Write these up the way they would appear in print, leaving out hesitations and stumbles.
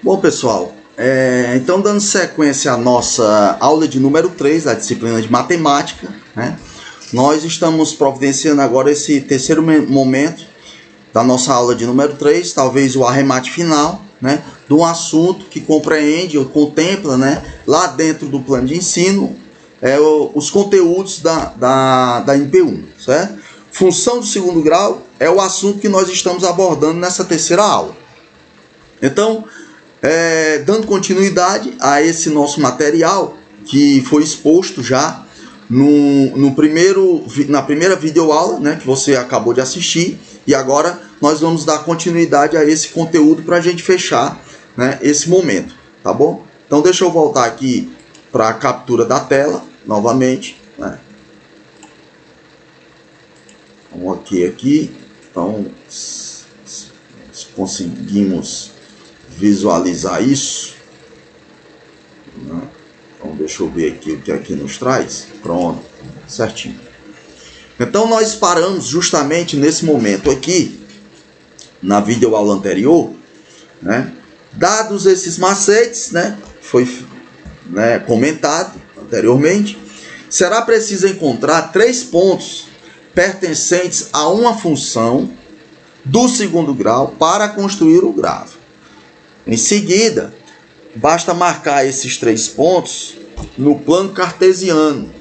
Bom, pessoal, então dando sequência à nossa aula de número 3 da disciplina de matemática, né? Nós estamos providenciando agora esse terceiro momento da nossa aula de número 3, talvez o arremate final, né, de um assunto que compreende ou contempla, né, lá dentro do plano de ensino, os conteúdos da MP1, certo? Função do segundo grau é o assunto que nós estamos abordando nessa terceira aula. Então, dando continuidade a esse nosso material que foi exposto já na primeira videoaula, né, que você acabou de assistir, e agora nós vamos dar continuidade a esse conteúdo para a gente fechar, né, esse momento, tá bom? Então deixa eu voltar aqui para a captura da tela novamente, né? Vamos aqui, então se conseguimos visualizar isso, né? Então deixa eu ver aqui o que aqui nos traz. Pronto, certinho. Então nós paramos justamente nesse momento aqui, na videoaula anterior, né? Dados esses macetes, né? Foi comentado anteriormente, será preciso encontrar 3 pontos pertencentes a uma função do segundo grau para construir o gráfico. Em seguida, basta marcar esses 3 pontos no plano cartesiano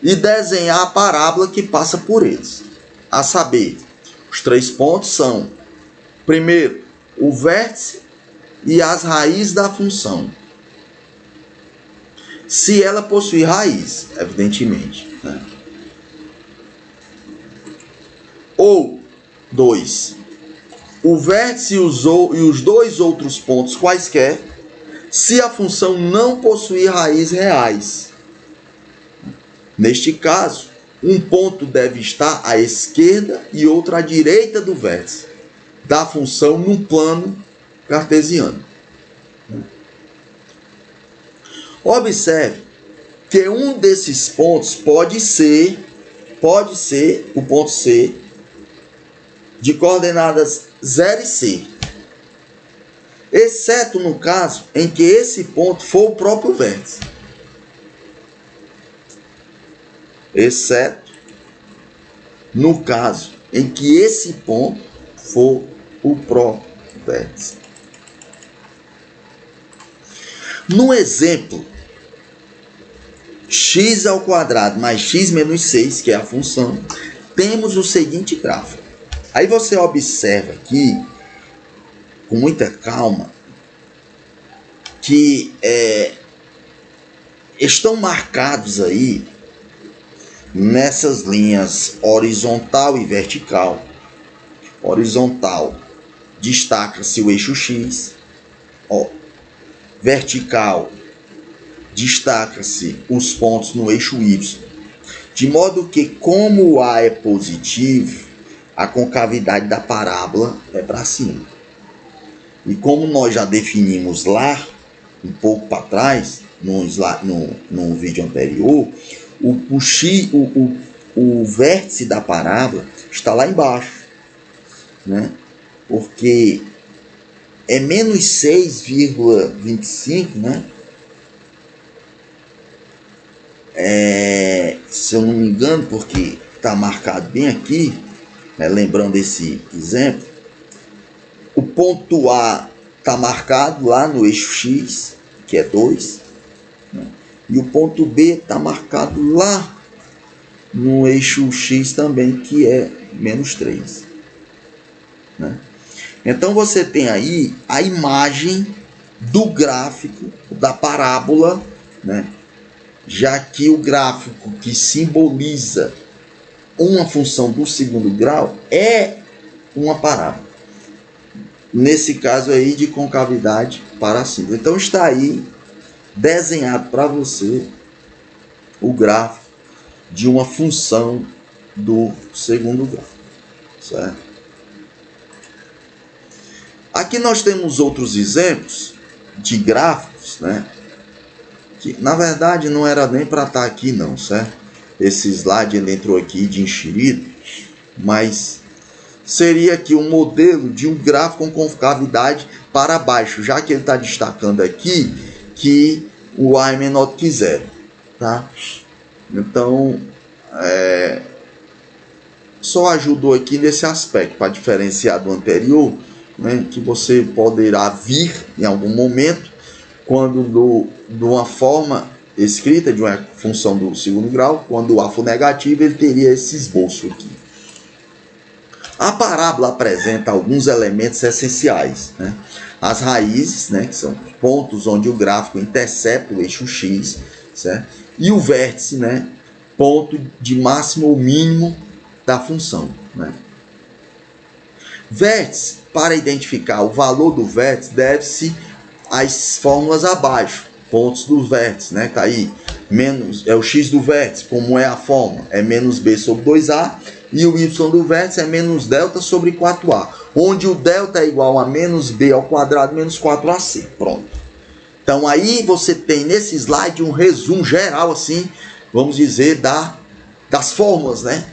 e desenhar a parábola que passa por eles. A saber, os 3 pontos são, primeiro, o vértice e as raízes da função. Se ela possui raiz, evidentemente, né? Ou 2. O vértice e os 2 outros pontos quaisquer, se a função não possuir raízes reais. Neste caso, um ponto deve estar à esquerda e outro à direita do vértice da função num plano cartesiano. Observe que um desses pontos pode ser o ponto C de coordenadas 0 e C, exceto no caso em que esse ponto for o próprio vértice. Exceto no caso em que esse ponto for o próprio vértice. No exemplo, x² mais x menos 6, que é a função, temos o seguinte gráfico. Aí você observa aqui, com muita calma, que estão marcados aí, nessas linhas horizontal e vertical. Horizontal, destaca-se o eixo x. Vertical, destaca-se os pontos no eixo y. De modo que, como o A é positivo, a concavidade da parábola é para cima. E como nós já definimos lá, um pouco para trás, no vídeo anterior, o vértice da parábola está lá embaixo, né? Porque é menos 6,25, né? Se eu não me engano, porque está marcado bem aqui, né? Lembrando esse exemplo, o ponto A está marcado lá no eixo X, que é 2, né? E o ponto B está marcado lá no eixo X também, que é menos 3. Né? Então você tem aí a imagem do gráfico da parábola, né? Já que o gráfico que simboliza uma função do segundo grau é uma parábola. Nesse caso aí de concavidade para cima. Então está aí desenhado para você o gráfico de uma função do segundo grau, certo? Aqui nós temos outros exemplos de gráficos, né? Que na verdade não era nem para estar aqui não, certo? Esse slide ele entrou aqui de enxerido, mas seria aqui um modelo de um gráfico com concavidade para baixo, já que ele está destacando aqui que o A é menor do que zero, tá? Então, só ajudou aqui nesse aspecto, para diferenciar do anterior, né, que você poderá vir em algum momento, quando de uma forma escrita, de uma função do segundo grau, quando o A for negativo, ele teria esse esboço aqui. A parábola apresenta alguns elementos essenciais, né? As raízes, né, que são pontos onde o gráfico intercepta o eixo X, certo? E o vértice, né, ponto de máximo ou mínimo da função, né? Vértice, para identificar o valor do vértice, deve-se às fórmulas abaixo, pontos dos vértices, né? Tá aí, menos, é o x do vértice, como é a fórmula? É menos b sobre 2a, e o y do vértice é menos delta sobre 4a, onde o delta é igual a menos b ao quadrado menos 4ac. Pronto. Então aí você tem nesse slide um resumo geral, assim, vamos dizer, das fórmulas, né,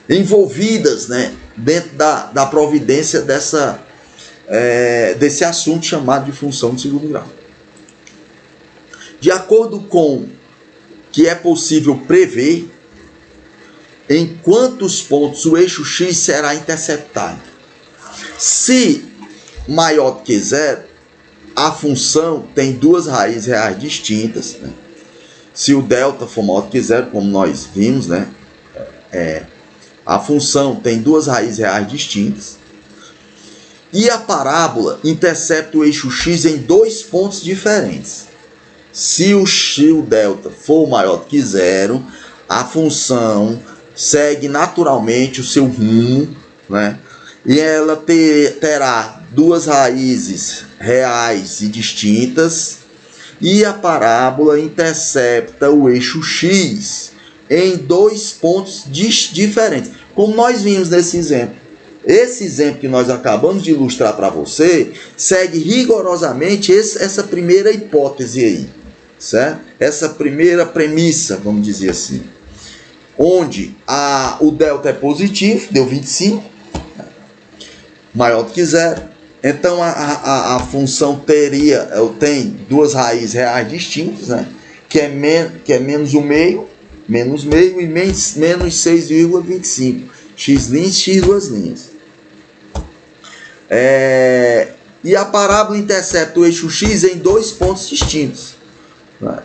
envolvidas, né, dentro da providência desse assunto chamado de função de segundo grau. De acordo com que é possível prever em quantos pontos o eixo X será interceptado. Se maior do que zero, a função tem duas raízes reais distintas, né? Se o delta for maior do que zero, como nós vimos, né, a função tem duas raízes reais distintas. E a parábola intercepta o eixo X em dois pontos diferentes. Se o delta for maior do que zero, a função segue naturalmente o seu rumo, né? E ela terá duas raízes reais e distintas, e a parábola intercepta o eixo X em dois pontos diferentes, como nós vimos nesse exemplo. Esse exemplo que nós acabamos de ilustrar para você segue rigorosamente essa primeira hipótese aí, certo? Essa primeira premissa, vamos dizer assim, onde o delta é positivo, deu 25, maior do que zero. Então a função tem duas raízes reais distintas, né? que é menos o meio, menos meio e menos 6,25. X linhas, X duas linhas. E a parábola intercepta o eixo X em dois pontos distintos. Né?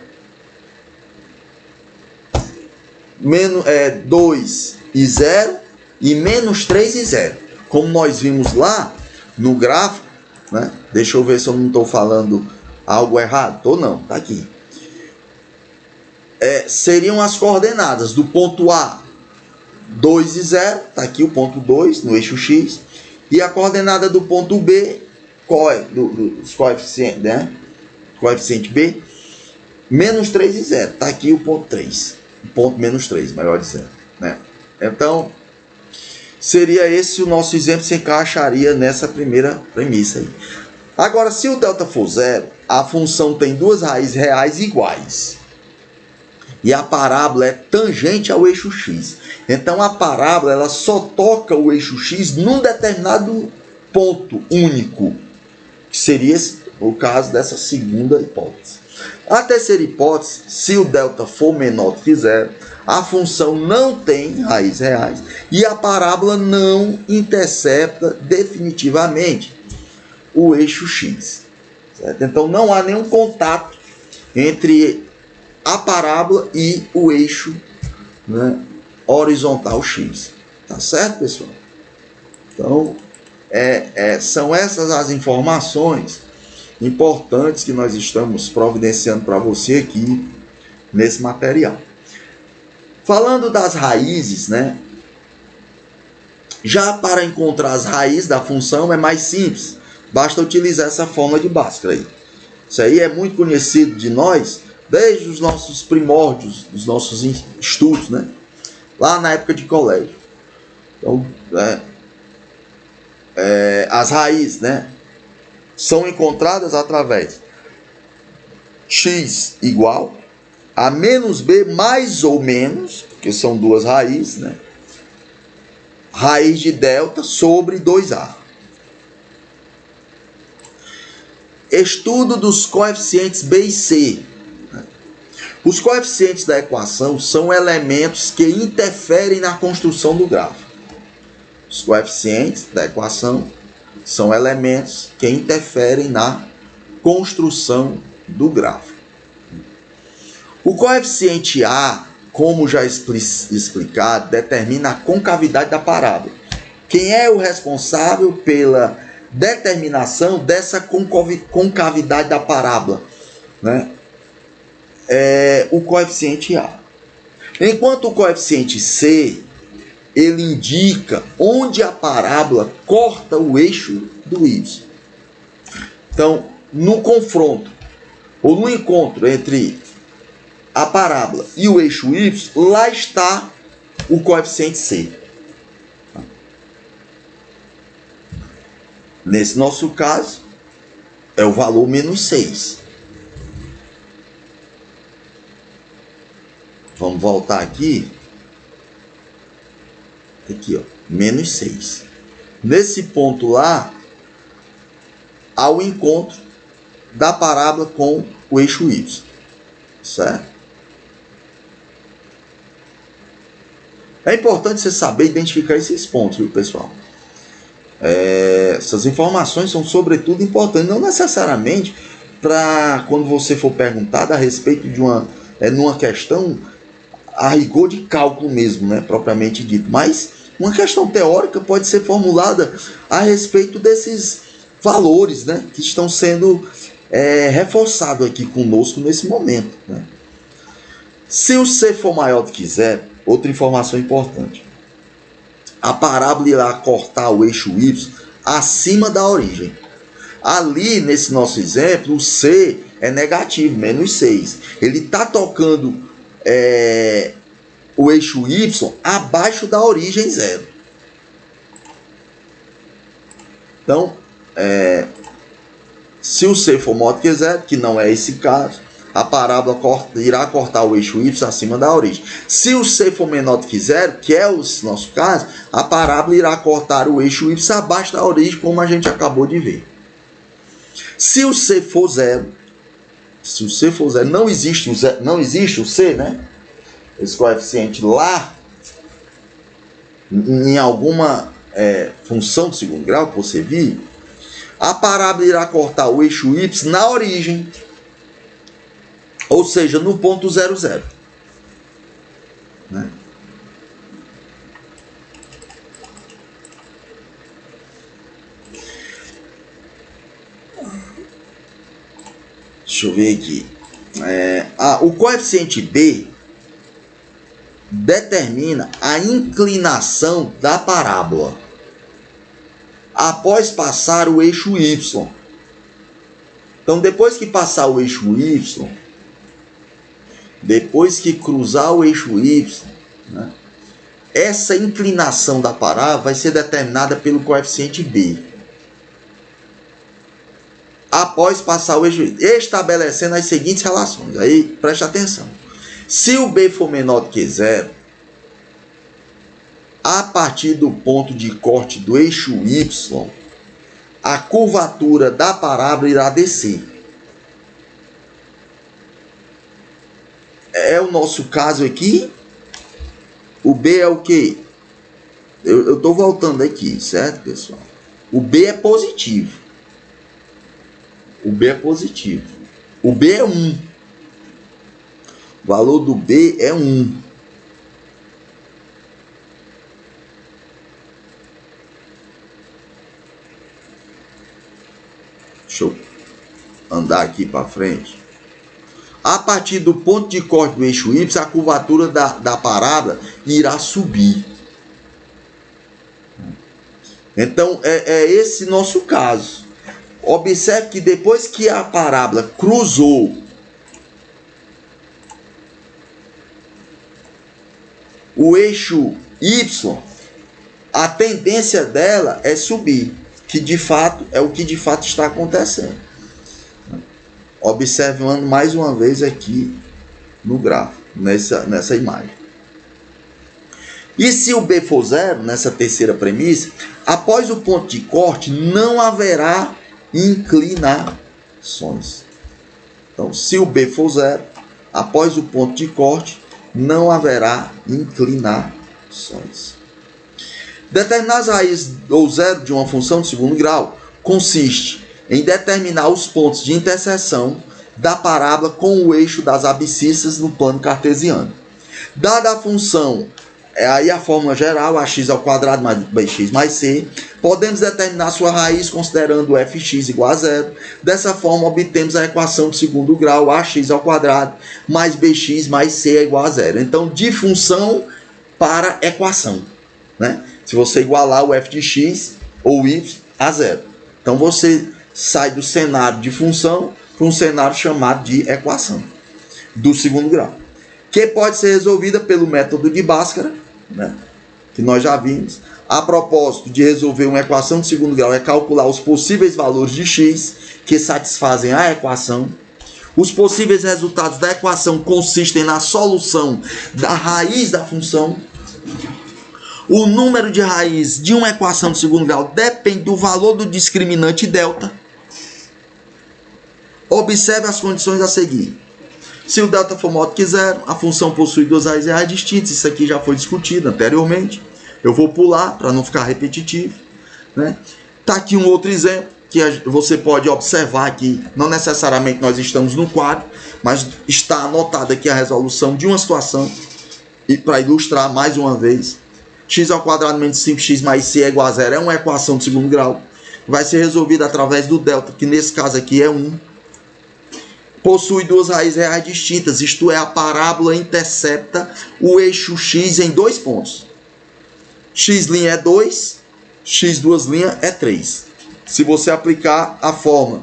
2 e 0 e menos 3 e 0. Como nós vimos lá no gráfico, né? Deixa eu ver se eu não estou falando algo errado. Estou não, está aqui. Seriam as coordenadas do ponto A, 2 e 0, está aqui o ponto 2 no eixo X, e a coordenada do ponto B, dos coeficientes, né? Coeficiente B, menos 3 e 0, está aqui o ponto 3, o ponto menos 3, maior de 0, né? Então, seria esse o nosso exemplo, se encaixaria nessa primeira premissa aí. Agora, se o delta for 0, a função tem duas raízes reais iguais. E a parábola é tangente ao eixo X. Então, a parábola ela só toca o eixo X num determinado ponto único, que seria o caso dessa segunda hipótese. A terceira hipótese, se o delta for menor do que zero, a função não tem raízes reais e a parábola não intercepta definitivamente o eixo X. Certo? Então, não há nenhum contato entre a parábola e o eixo, né, horizontal X. Tá certo, pessoal? Então, são essas as informações importantes que nós estamos providenciando para você aqui nesse material. Falando das raízes, né? Já para encontrar as raízes da função é mais simples. Basta utilizar essa fórmula de Bhaskara aí. Isso aí é muito conhecido de nós desde os nossos primórdios, dos nossos estudos, né? Lá na época de colégio. Então, as raízes, né, são encontradas através x igual a menos b mais ou menos, porque são duas raízes, né? Raiz de delta sobre 2a. Estudo dos coeficientes B e C. Os coeficientes da equação são elementos que interferem na construção do gráfico. Os coeficientes da equação são elementos que interferem na construção do gráfico. O coeficiente A, como já explicado, determina a concavidade da parábola. Quem é o responsável pela determinação dessa concavidade da parábola, né? É o coeficiente A. Enquanto o coeficiente C, ele indica onde a parábola corta o eixo do Y. Então, no confronto, ou no encontro entre a parábola e o eixo Y, lá está o coeficiente C. Nesse nosso caso, é o valor menos 6. Vamos voltar aqui. Aqui, ó, menos 6. Nesse ponto lá, há o encontro da parábola com o eixo Y. Certo? É importante você saber identificar esses pontos, viu, pessoal? Essas informações são sobretudo importantes, não necessariamente para quando você for perguntado a respeito de numa questão a rigor de cálculo mesmo, né, propriamente dito, mas uma questão teórica pode ser formulada a respeito desses valores, né, que estão sendo reforçados aqui conosco nesse momento, né. Se o C for maior do que zero, outra informação importante, a parábola irá cortar o eixo Y acima da origem. Ali, nesse nosso exemplo, o C é negativo, menos 6. Ele está tocando o eixo Y abaixo da origem 0. Então, se o C for maior do que 0, que não é esse caso, a parábola irá cortar o eixo Y acima da origem. Se o C for menor do que 0, que é o nosso caso, a parábola irá cortar o eixo Y abaixo da origem, como a gente acabou de ver. Se o C for 0, não existe o C, né? Esse coeficiente lá, em alguma função de segundo grau que você viu, a parábola irá cortar o eixo Y na origem, ou seja, no ponto 0, 0. Né? Deixa eu ver aqui. O coeficiente B determina a inclinação da parábola após passar o eixo Y. Então, depois que passar o eixo Y, depois que cruzar o eixo Y, né, essa inclinação da parábola vai ser determinada pelo coeficiente B. Após passar o eixo Y, estabelecendo as seguintes relações. Aí, preste atenção. Se o B for menor do que 0, a partir do ponto de corte do eixo Y, a curvatura da parábola irá descer. É o nosso caso aqui. O B é o quê? Eu estou voltando aqui, certo, pessoal? O B é positivo. O B é positivo. O B é 1. O valor do B é 1. Deixa eu andar aqui para frente. A partir do ponto de corte do eixo Y, a curvatura da parábola irá subir. Então, é esse nosso caso. Observe que depois que a parábola cruzou o eixo Y, a tendência dela é subir, que de fato é o que de fato está acontecendo. Observando mais uma vez aqui no gráfico, nessa imagem. E se o B for 0, nessa terceira premissa, após o ponto de corte não haverá inclinação. inclinações. Então, se o B for zero, após o ponto de corte, não haverá inclinações. Determinar as raízes ou zero de uma função de segundo grau consiste em determinar os pontos de interseção da parábola com o eixo das abscissas no plano cartesiano. Dada a função, aí a fórmula geral, ax ao quadrado mais bx mais c, podemos determinar sua raiz considerando fx igual a zero. Dessa forma, obtemos a equação de segundo grau, ax ao quadrado mais bx mais c é igual a zero. Então, de função para equação, né? Se você igualar o f de x ou y a zero. Então, você sai do cenário de função para um cenário chamado de equação do segundo grau, que pode ser resolvida pelo método de Bhaskara, né, que nós já vimos. A propósito de resolver uma equação de segundo grau é calcular os possíveis valores de x que satisfazem a equação. Os possíveis resultados da equação consistem na solução da raiz da função. O número de raiz de uma equação de segundo grau depende do valor do discriminante delta. Observe as condições a seguir. Se o delta for maior que zero, a função possui duas raízes reais distintas. Isso aqui já foi discutido anteriormente. Eu vou pular para não ficar repetitivo, né? Tá aqui um outro exemplo que você pode observar aqui. Não necessariamente nós estamos no quadro, mas está anotada aqui a resolução de uma situação. E para ilustrar mais uma vez, x ao quadrado menos 5x mais c é igual a zero. É uma equação de segundo grau. Vai ser resolvida através do delta, que nesse caso aqui é 1. Possui duas raízes reais distintas, isto é, a parábola intercepta o eixo x em dois pontos. X' é 2, x duas linhas é 3. Se você aplicar a forma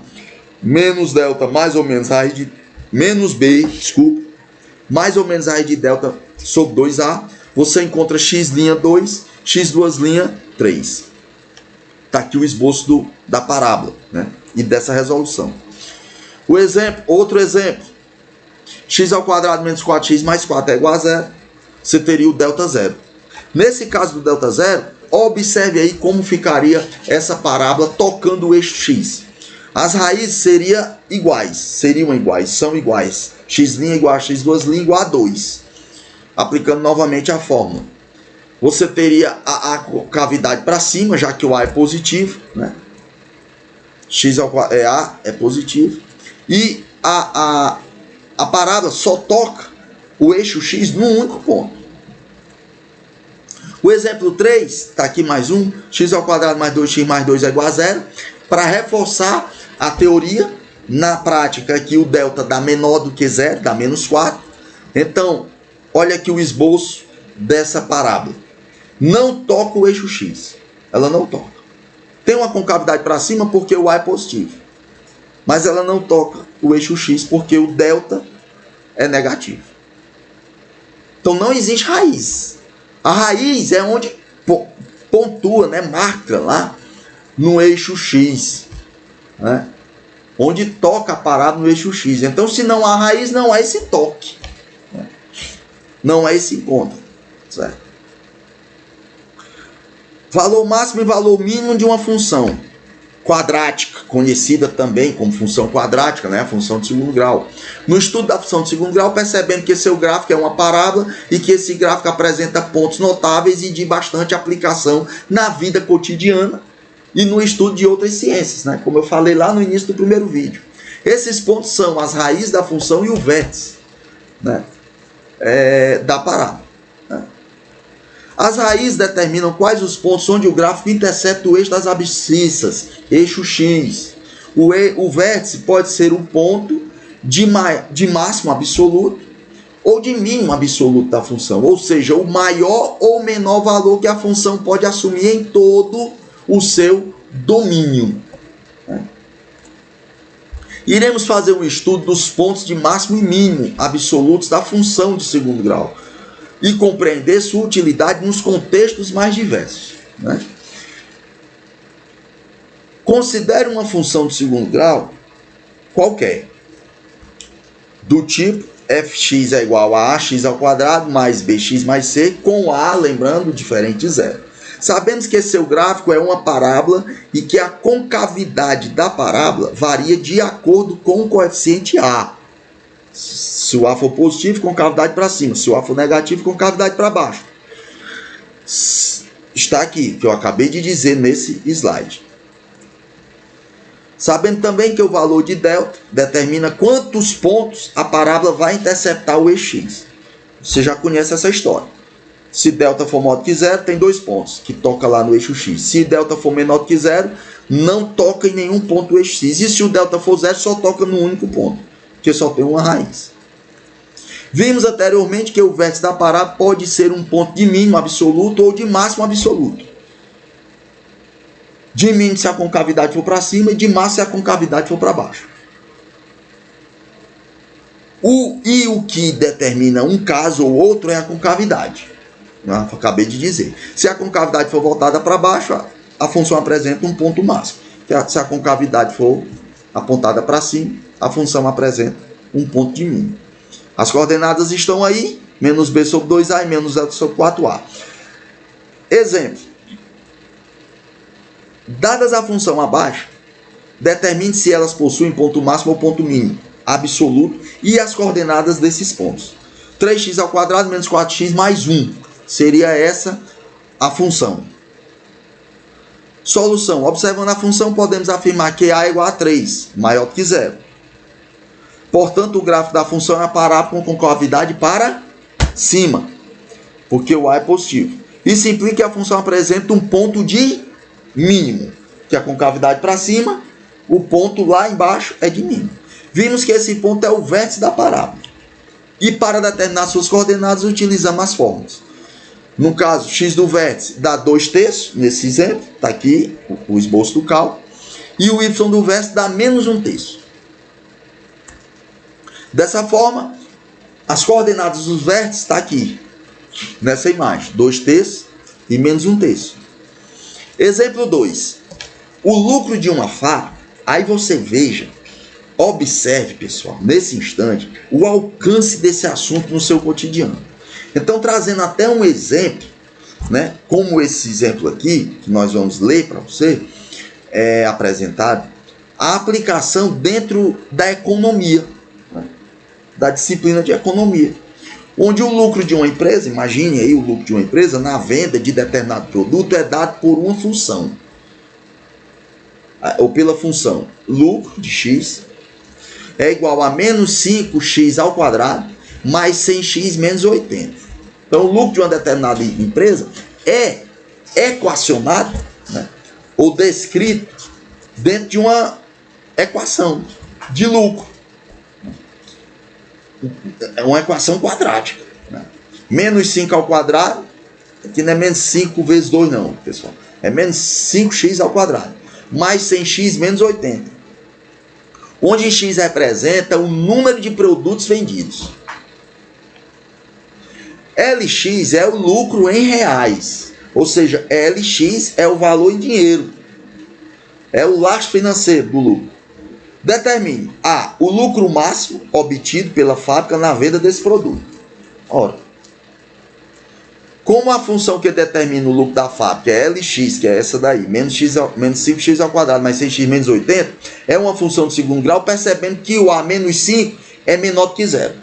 menos delta mais ou menos raiz de menos b, mais ou menos raiz de delta sobre 2a, você encontra x' 2, x duas linhas 3. Está aqui o esboço da parábola, né, e dessa resolução. Outro exemplo, x ao quadrado menos 4x mais 4 é igual a zero. Você teria o delta zero. Nesse caso do delta zero, observe aí como ficaria essa parábola tocando o eixo x. As raízes seriam iguais, são iguais. X' igual a x duas linhas igual a 2. Aplicando novamente a fórmula. Você teria a cavidade para cima, já que o a é positivo, né? X ao quadrado a é positivo. E a parábola só toca o eixo x num único ponto. O exemplo 3, está aqui mais um, x ao quadrado mais 2x mais 2 é igual a zero. Para reforçar a teoria, na prática aqui o delta dá menor do que zero, dá menos 4. Então, olha aqui o esboço dessa parábola. Não toca o eixo x, ela não toca. Tem uma concavidade para cima porque o a é positivo. Mas ela não toca o eixo x porque o delta é negativo. Então não existe raiz. A raiz é onde pontua, né, marca lá no eixo x, né, onde toca a parada no eixo x. Então, se não há raiz, não há esse toque, né, não há esse encontro, certo? Valor máximo e valor mínimo de uma função quadrática, conhecida também como função quadrática, né? A função de segundo grau. No estudo da função de segundo grau, percebendo que seu gráfico é uma parábola e que esse gráfico apresenta pontos notáveis e de bastante aplicação na vida cotidiana e no estudo de outras ciências, né? Como eu falei lá no início do primeiro vídeo. Esses pontos são as raízes da função e o vértice, né, da parábola. As raízes determinam quais os pontos onde o gráfico intercepta o eixo das abscissas, eixo x. O vértice pode ser um ponto de máximo absoluto ou de mínimo absoluto da função, ou seja, o maior ou menor valor que a função pode assumir em todo o seu domínio. Iremos fazer um estudo dos pontos de máximo e mínimo absolutos da função de segundo grau e compreender sua utilidade nos contextos mais diversos, né? Considere uma função de segundo grau qualquer, do tipo fx é igual a ax ao quadrado mais bx mais c, com a, lembrando, diferente de zero. Sabemos que esse seu gráfico é uma parábola e que a concavidade da parábola varia de acordo com o coeficiente A. Se o A for positivo, concavidade para cima. Se o A for negativo, concavidade para baixo. Está aqui, que eu acabei de dizer nesse slide. Sabendo também que o valor de delta determina quantos pontos a parábola vai interceptar o eixo x. Você já conhece essa história. Se delta for maior que zero, tem 2 pontos, que toca lá no eixo x. Se delta for menor que zero, não toca em nenhum ponto do eixo x. E se o delta for zero, só toca num único ponto, porque só tem uma raiz. Vimos anteriormente que o vértice da parábola pode ser um ponto de mínimo absoluto ou de máximo absoluto. De mínimo se a concavidade for para cima e de máximo se a concavidade for para baixo. O que determina um caso ou outro é a concavidade. Eu acabei de dizer. Se a concavidade for voltada para baixo, a função apresenta um ponto máximo. Se a concavidade for apontada para cima, a função apresenta um ponto de mínimo. As coordenadas estão aí, menos b sobre 2a e menos delta sobre 4a. Exemplo. Dadas a função abaixo, determine se elas possuem ponto máximo ou ponto mínimo absoluto e as coordenadas desses pontos. 3x ao quadrado menos 4x mais 1. Seria essa a função. Solução. Observando a função, podemos afirmar que a é igual a 3, maior que zero. Portanto, o gráfico da função é a parábola com concavidade para cima, porque o a é positivo. Isso implica que a função apresenta um ponto de mínimo, que a concavidade para cima, o ponto lá embaixo é de mínimo. Vimos que esse ponto é o vértice da parábola. E para determinar suas coordenadas, utilizamos as fórmulas. No caso, x do vértice dá 2/3, nesse exemplo, está aqui o esboço do cálculo. E o y do vértice dá menos 1/3. Dessa forma, as coordenadas dos vértices estão aqui, nessa imagem, 2/3 e menos 1/3. Exemplo 2. O lucro de uma fábrica, aí você veja, observe, pessoal, nesse instante, o alcance desse assunto no seu cotidiano. Então, trazendo até um exemplo, né, como esse exemplo aqui, que nós vamos ler para você, é apresentado, a aplicação dentro da economia, né, da disciplina de economia, onde o lucro de uma empresa, imagine aí o lucro de uma empresa na venda de determinado produto é dado por uma função, ou pela função lucro de x é igual a menos 5x ao quadrado mais 100x menos 80. Então, o lucro de uma determinada empresa é equacionado, né, ou descrito dentro de uma equação de lucro. É uma equação quadrática. Né? Menos 5 ao quadrado, aqui não é menos 5 vezes 2 não, pessoal. É menos 5x ao quadrado. Mais 100x menos 80. Onde x representa o número de produtos vendidos. LX é o lucro em reais. Ou seja, LX é o valor em dinheiro. É o lastro financeiro do lucro. Determine A. O lucro máximo obtido pela fábrica na venda desse produto. Ora, como a função que determina o lucro da fábrica é LX, que é essa daí, menos 5x ao quadrado mais 6x menos 80, é uma função de segundo grau, percebendo que o A menos 5 é menor do que zero.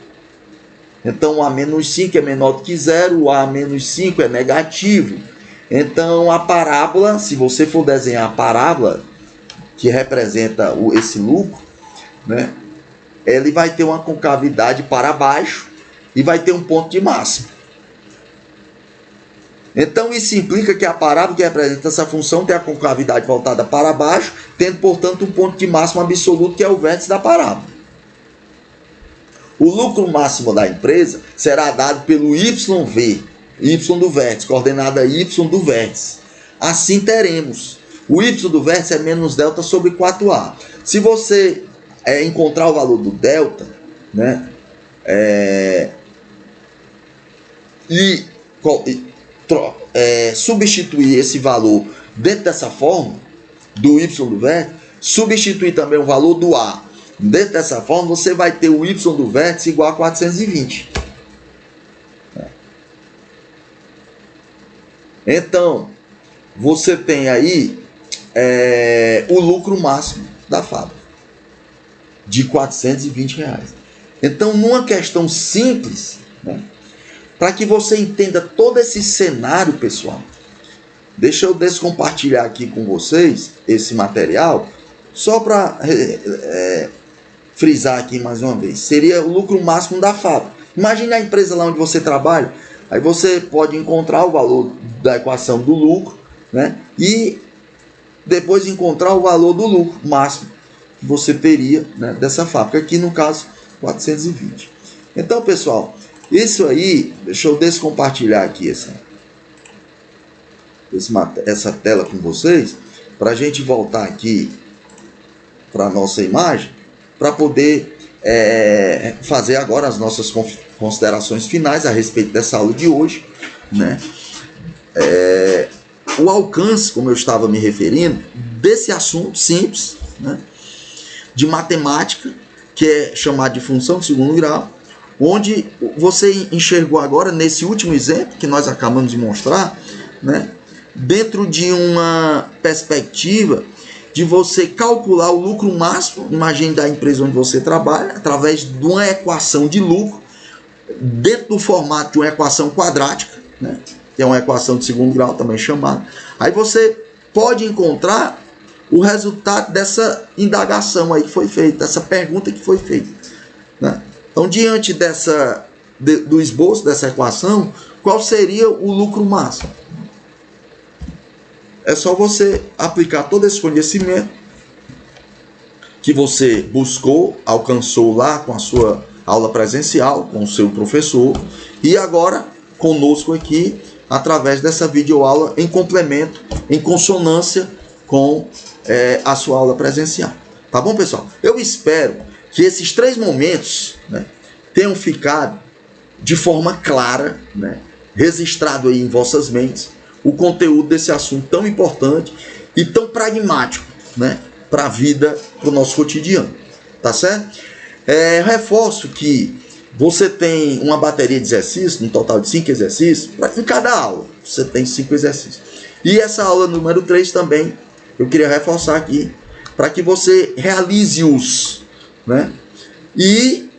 Então, o A menos 5 é menor do que zero, o A menos 5 é negativo. Então, a parábola, se você for desenhar a parábola, que representa esse lucro, né, ele vai ter uma concavidade para baixo e vai ter um ponto de máximo. Então, isso implica que a parábola que representa essa função tem a concavidade voltada para baixo, tendo, portanto, um ponto de máximo absoluto, que é o vértice da parábola. O lucro máximo da empresa será dado pelo YV, Y do vértice, coordenada Y do vértice. Assim teremos, o Y do vértice é menos delta sobre 4A. Se você encontrar o valor do delta, né, substituir esse valor dentro dessa forma, do Y do vértice, substituir também o valor do A dentro dessa forma, você vai ter o Y do vértice igual a 420. Então, você tem aí o lucro máximo da fábrica, de R$420. Então, numa questão simples, né, para que você entenda todo esse cenário, pessoal, deixa eu descompartilhar aqui com vocês esse material, só para frisar aqui mais uma vez. Seria o lucro máximo da fábrica. Imagine a empresa lá onde você trabalha, aí você pode encontrar o valor da equação do lucro, né, e depois encontrar o valor do lucro máximo que você teria, né, dessa fábrica, aqui no caso 420. Então, pessoal, isso aí, deixa eu descompartilhar aqui essa tela com vocês, para a gente voltar aqui para a nossa imagem, para poder fazer agora as nossas considerações finais a respeito dessa aula de hoje, né? O alcance, como eu estava me referindo, desse assunto simples, né, de matemática, que é chamado de função de segundo grau, onde você enxergou agora, nesse último exemplo que nós acabamos de mostrar, né, dentro de uma perspectiva de você calcular o lucro máximo, imagine da empresa onde você trabalha, através de uma equação de lucro, dentro do formato de uma equação quadrática, né, que é uma equação de segundo grau também chamada. Aí você pode encontrar o resultado dessa indagação aí que foi feita, dessa pergunta que foi feita, né? Então, diante do esboço dessa equação, qual seria o lucro máximo? É só você aplicar todo esse conhecimento que você buscou, alcançou lá com a sua aula presencial, com o seu professor, e agora conosco aqui, através dessa videoaula em complemento, em consonância com a sua aula presencial. Tá bom, pessoal? Eu espero que esses 3 momentos, né, tenham ficado de forma clara, né, registrado aí em vossas mentes, o conteúdo desse assunto tão importante e tão pragmático, né, para a vida, para o nosso cotidiano. Tá certo? Reforço que você tem uma bateria de exercícios, um total de 5 exercícios, em cada aula você tem 5 exercícios. E essa aula número 3 também, eu queria reforçar aqui, para que você realize-os, né? E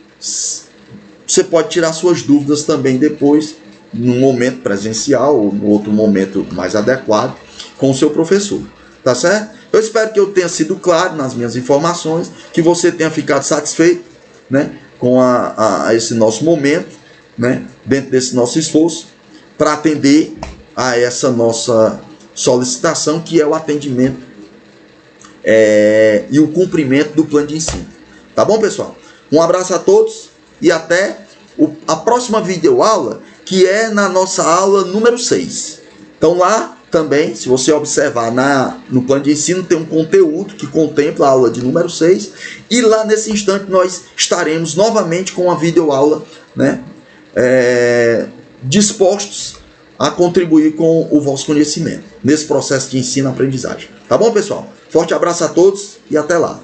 você pode tirar suas dúvidas também depois, num momento presencial ou no outro momento mais adequado, com o seu professor. Tá certo? Eu espero que eu tenha sido claro nas minhas informações, que você tenha ficado satisfeito, né, com esse nosso momento, né, dentro desse nosso esforço, para atender a essa nossa solicitação, que é o atendimento e o cumprimento do plano de ensino. Tá bom, pessoal? Um abraço a todos e até a próxima videoaula, que é na nossa aula número 6. Então lá também, se você observar no plano de ensino, tem um conteúdo que contempla a aula de número 6, e lá nesse instante nós estaremos novamente com a videoaula, né, dispostos a contribuir com o vosso conhecimento nesse processo de ensino-aprendizagem. Tá bom, pessoal? Forte abraço a todos e até lá.